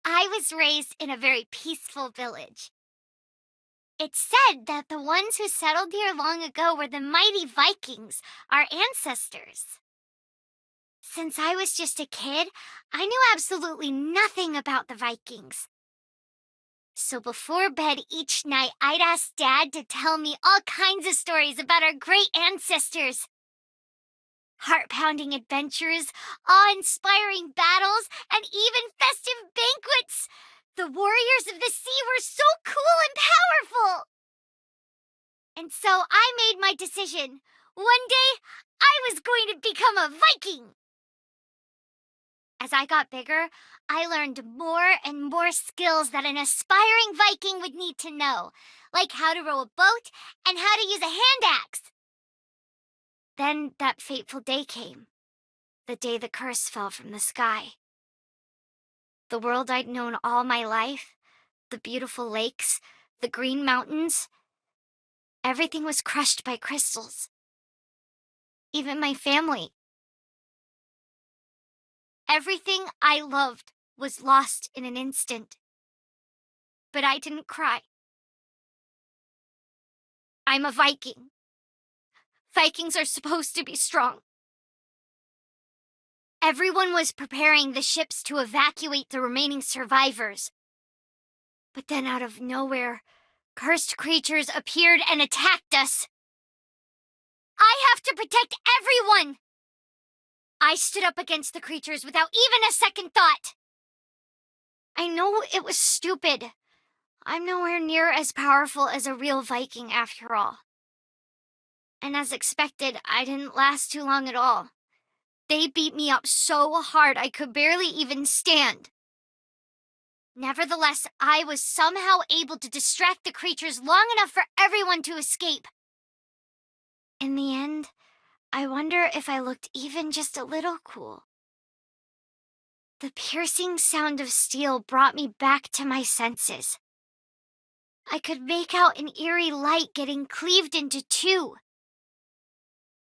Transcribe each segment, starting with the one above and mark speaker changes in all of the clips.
Speaker 1: I was raised in a very peaceful village. It's said that the ones who settled here long ago were the mighty Vikings, our ancestors. Since I was just a kid, I knew absolutely nothing about the Vikings. So before bed each night, I'd ask Dad to tell me all kinds of stories about our great ancestors. Heart-pounding adventures, awe-inspiring battles, and even festive banquets. The warriors of the sea were so cool and powerful. And so I made my decision. One day, I was going to become a Viking. As I got bigger, I learned more and more skills that an aspiring Viking would need to know, like how to row a boat and how to use a hand axe. Then that fateful day came, the day the curse fell from the sky. The world I'd known all my life, the beautiful lakes, the green mountains, everything was crushed by crystals. Even my family. Everything I loved was lost in an instant. But I didn't cry. I'm a Viking. Vikings are supposed to be strong. Everyone was preparing the ships to evacuate the remaining survivors. But then out of nowhere, cursed creatures appeared and attacked us. I have to protect everyone! I stood up against the creatures without even a second thought. I know it was stupid. I'm nowhere near as powerful as a real Viking after all. And as expected, I didn't last too long at all. They beat me up so hard I could barely even stand. Nevertheless, I was somehow able to distract the creatures long enough for everyone to escape. In the end, I wonder if I looked even just a little cool. The piercing sound of steel brought me back to my senses. I could make out an eerie light getting cleaved into two.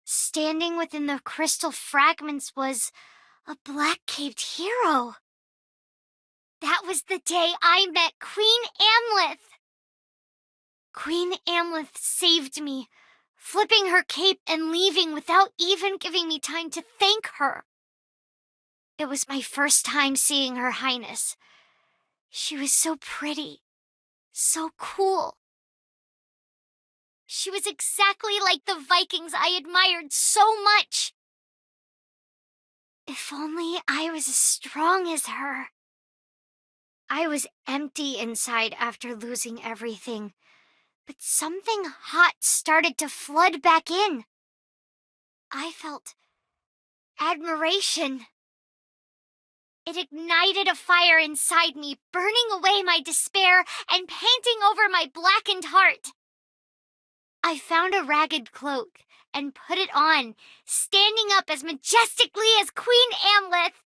Speaker 1: Standing within the crystal fragments was a black-caped hero. That was the day I met Queen Amleth. Queen Amleth saved me, flipping her cape and leaving without even giving me time to thank her. It was my first time seeing Her Highness. She was so pretty, so cool. She was exactly like the Vikings I admired so much. If only I was as strong as her. I was empty inside after losing everything, but something hot started to flood back in. I felt admiration. It ignited a fire inside me, burning away my despair and painting over my blackened heart. I found a ragged cloak and put it on, standing up as majestically as Queen Amleth.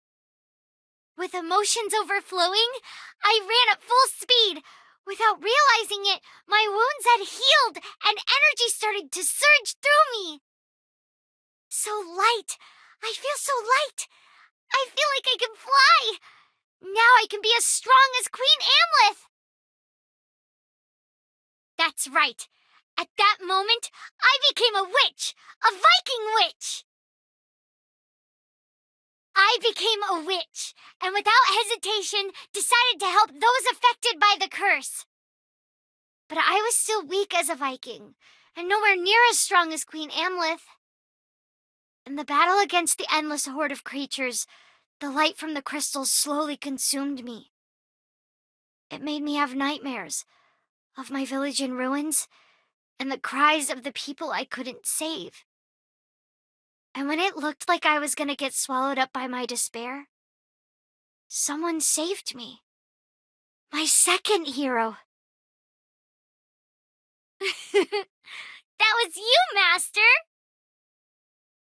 Speaker 1: With emotions overflowing, I ran at full speed. Without realizing it, my wounds had healed and energy started to surge through me. So light. I feel so light. I feel like I can fly. Now I can be as strong as Queen Amleth. That's right. At that moment, I became a witch, a Viking witch. I became a witch, and without hesitation, decided to help those affected by the curse. But I was still weak as a Viking, and nowhere near as strong as Queen Amleth. In the battle against the endless horde of creatures, the light from the crystals slowly consumed me. It made me have nightmares of my village in ruins and the cries of the people I couldn't save. And when it looked like I was going to get swallowed up by my despair, someone saved me. My second hero. That was you, Master!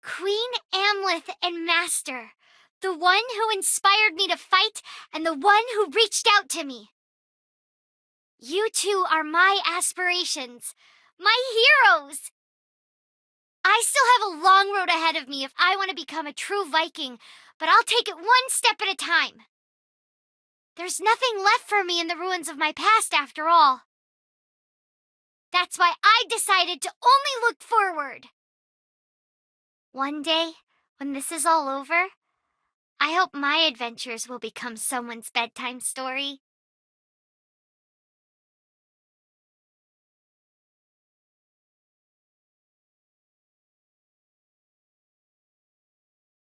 Speaker 1: Queen Amleth and Master, the one who inspired me to fight and the one who reached out to me. You two are my aspirations, my heroes. I still have a long road ahead of me if I want to become a true Viking, but I'll take it one step at a time. There's nothing left for me in the ruins of my past after all. That's why I decided to only look forward. One day, when this is all over, I hope my adventures will become someone's bedtime story.